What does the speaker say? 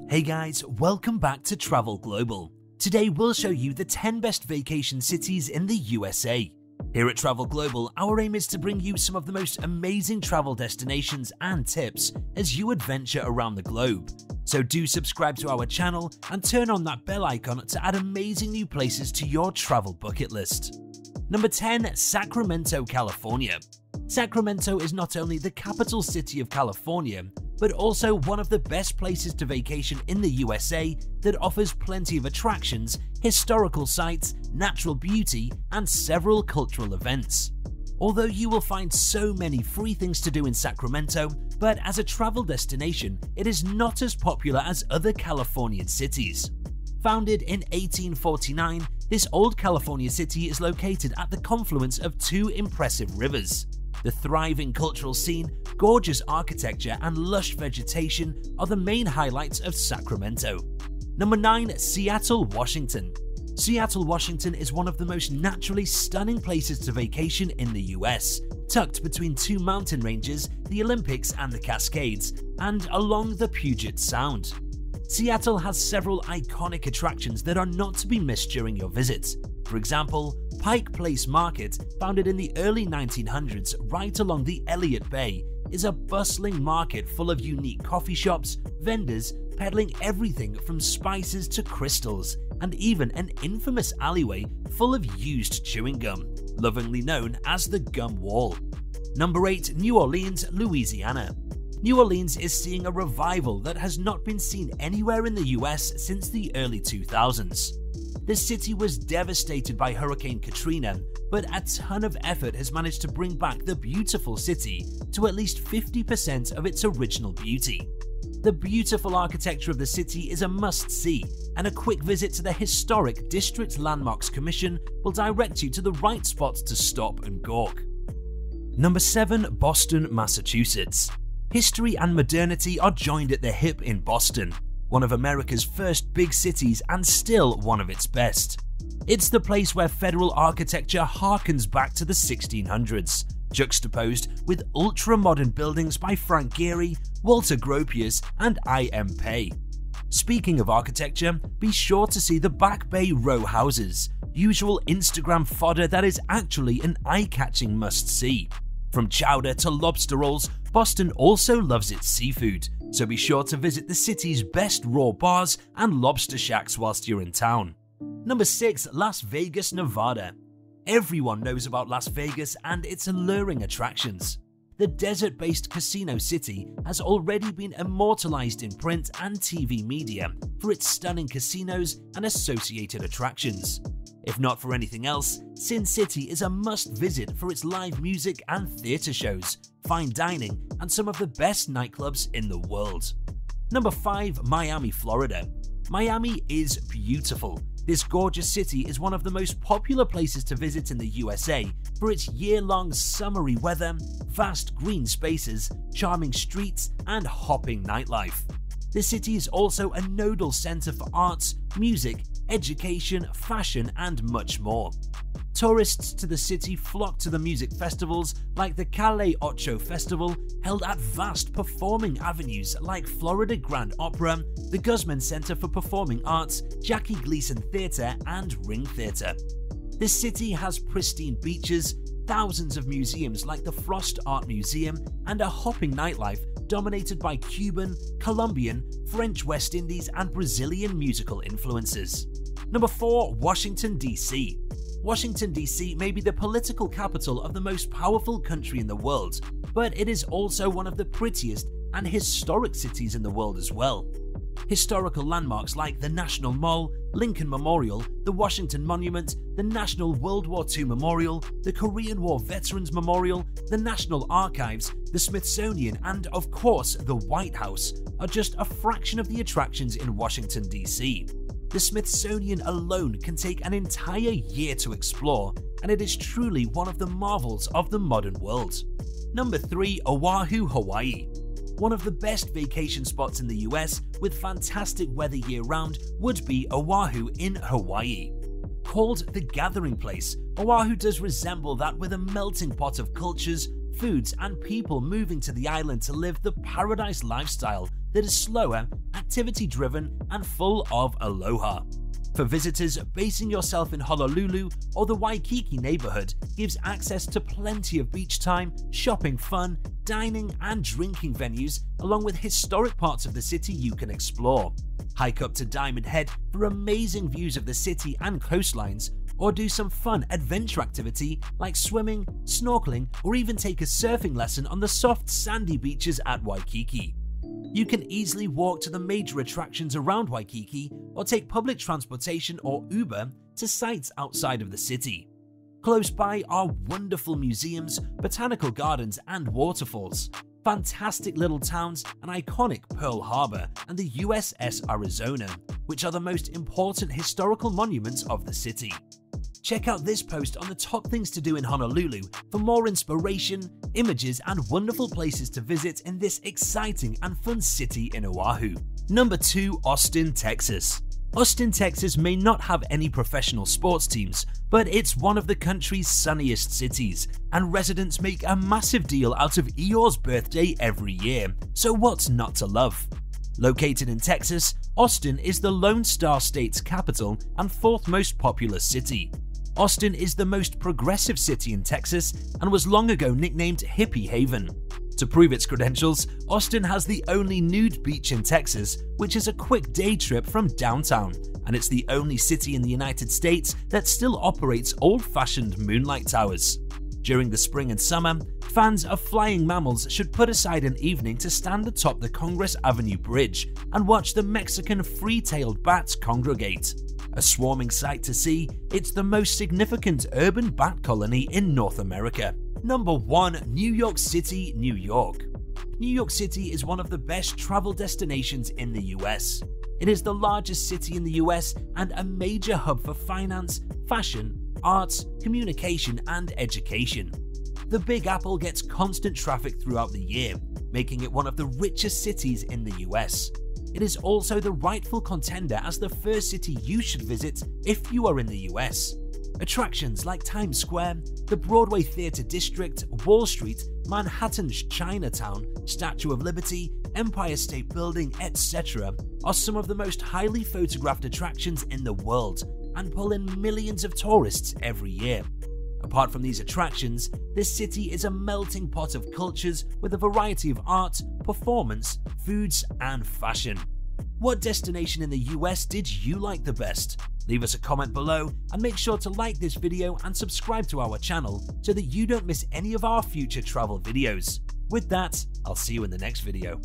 Hey guys, welcome back to Travel Global. Today we'll show you the 10 best vacation cities in the USA. Here at Travel Global, our aim is to bring you some of the most amazing travel destinations and tips as you adventure around the globe. So do subscribe to our channel and turn on that bell icon to add amazing new places to your travel bucket list. Number 10. Sacramento, California. Sacramento is not only the capital city of California, but also one of the best places to vacation in the USA that offers plenty of attractions, historical sites, natural beauty, and several cultural events. Although you will find so many free things to do in Sacramento, but as a travel destination, it is not as popular as other Californian cities. Founded in 1849, this old California city is located at the confluence of two impressive rivers. The thriving cultural scene, gorgeous architecture, and lush vegetation are the main highlights of Sacramento. Number 9. Seattle, Washington. Seattle, Washington is one of the most naturally stunning places to vacation in the US, tucked between two mountain ranges, the Olympics and the Cascades, and along the Puget Sound. Seattle has several iconic attractions that are not to be missed during your visit. For example, Pike Place Market, founded in the early 1900s right along the Elliott Bay, is a bustling market full of unique coffee shops, vendors peddling everything from spices to crystals, and even an infamous alleyway full of used chewing gum, lovingly known as the Gum Wall. Number 8. New Orleans, Louisiana. New Orleans is seeing a revival that has not been seen anywhere in the US since the early 2000s. The city was devastated by Hurricane Katrina, but a ton of effort has managed to bring back the beautiful city to at least 50% of its original beauty. The beautiful architecture of the city is a must-see, and a quick visit to the historic District Landmarks Commission will direct you to the right spots to stop and gawk. Number 7. Boston, Massachusetts. History and modernity are joined at the hip in Boston, one of America's first big cities and still one of its best. It's the place where federal architecture harkens back to the 1600s, juxtaposed with ultra-modern buildings by Frank Gehry, Walter Gropius, and I.M. Pei. Speaking of architecture, be sure to see the Back Bay row houses, usual Instagram fodder that is actually an eye-catching must-see. From chowder to lobster rolls, Boston also loves its seafood, so be sure to visit the city's best raw bars and lobster shacks whilst you're in town. Number 6. Las Vegas, Nevada. Everyone knows about Las Vegas and its alluring attractions. The desert-based casino city has already been immortalized in print and TV media for its stunning casinos and associated attractions. If not for anything else, Sin City is a must-visit for its live music and theater shows, fine dining, and some of the best nightclubs in the world. Number 5. Miami, Florida. Miami is beautiful. This gorgeous city is one of the most popular places to visit in the USA for its year-long summery weather, vast green spaces, charming streets, and hopping nightlife. The city is also a nodal center for arts, music, education, fashion, and much more. Tourists to the city flock to the music festivals like the Calle Ocho Festival, held at vast performing avenues like Florida Grand Opera, the Guzman Center for Performing Arts, Jackie Gleason Theater, and Ring Theater. The city has pristine beaches, thousands of museums like the Frost Art Museum, and a hopping nightlife dominated by Cuban, Colombian, French West Indies, and Brazilian musical influences. Number 4. Washington, D.C. Washington, D.C. may be the political capital of the most powerful country in the world, but it is also one of the prettiest and historic cities in the world as well. Historical landmarks like the National Mall, Lincoln Memorial, the Washington Monument, the National World War II Memorial, the Korean War Veterans Memorial, the National Archives, the Smithsonian, and of course the White House are just a fraction of the attractions in Washington, D.C. The Smithsonian alone can take an entire year to explore, and it is truly one of the marvels of the modern world. Number 3. Oahu, Hawaii. One of the best vacation spots in the US with fantastic weather year-round would be Oahu in Hawaii. Called the gathering place, Oahu does resemble that, with a melting pot of cultures, foods, and people moving to the island to live the paradise lifestyle that is slower, activity-driven, and full of aloha. For visitors, basing yourself in Honolulu or the Waikiki neighborhood gives access to plenty of beach time, shopping fun, dining, and drinking venues, along with historic parts of the city you can explore. Hike up to Diamond Head for amazing views of the city and coastlines, or do some fun adventure activity like swimming, snorkeling, or even take a surfing lesson on the soft sandy beaches at Waikiki. You can easily walk to the major attractions around Waikiki or take public transportation or Uber to sites outside of the city. Close by are wonderful museums, botanical gardens, and waterfalls, fantastic little towns, an iconic Pearl Harbor, and the USS Arizona, which are the most important historical monuments of the city. Check out this post on the top things to do in Honolulu for more inspiration, images, and wonderful places to visit in this exciting and fun city in Oahu. Number 2. Austin, Texas. Austin, Texas may not have any professional sports teams, but it's one of the country's sunniest cities, and residents make a massive deal out of Eeyore's birthday every year, so what's not to love? Located in Texas, Austin is the Lone Star State's capital and 4th most populous city. Austin is the most progressive city in Texas and was long ago nicknamed Hippie Haven. To prove its credentials, Austin has the only nude beach in Texas, which is a quick day trip from downtown, and it's the only city in the United States that still operates old-fashioned moonlight towers. During the spring and summer, fans of flying mammals should put aside an evening to stand atop the Congress Avenue Bridge and watch the Mexican free-tailed bats congregate. A swarming sight to see, it's the most significant urban bat colony in North America. Number 1. New York City, New York. New York City is one of the best travel destinations in the US. It is the largest city in the US and a major hub for finance, fashion, arts, communication, and education. The Big Apple gets constant traffic throughout the year, making it one of the richest cities in the US. It is also the rightful contender as the first city you should visit if you are in the US. Attractions like Times Square, the Broadway Theater District, Wall Street, Manhattan's Chinatown, Statue of Liberty, Empire State Building, etc. are some of the most highly photographed attractions in the world and pull in millions of tourists every year. Apart from these attractions, this city is a melting pot of cultures with a variety of art, performance, foods, and fashion. What destination in the US did you like the best? Leave us a comment below and make sure to like this video and subscribe to our channel so that you don't miss any of our future travel videos. With that, I'll see you in the next video.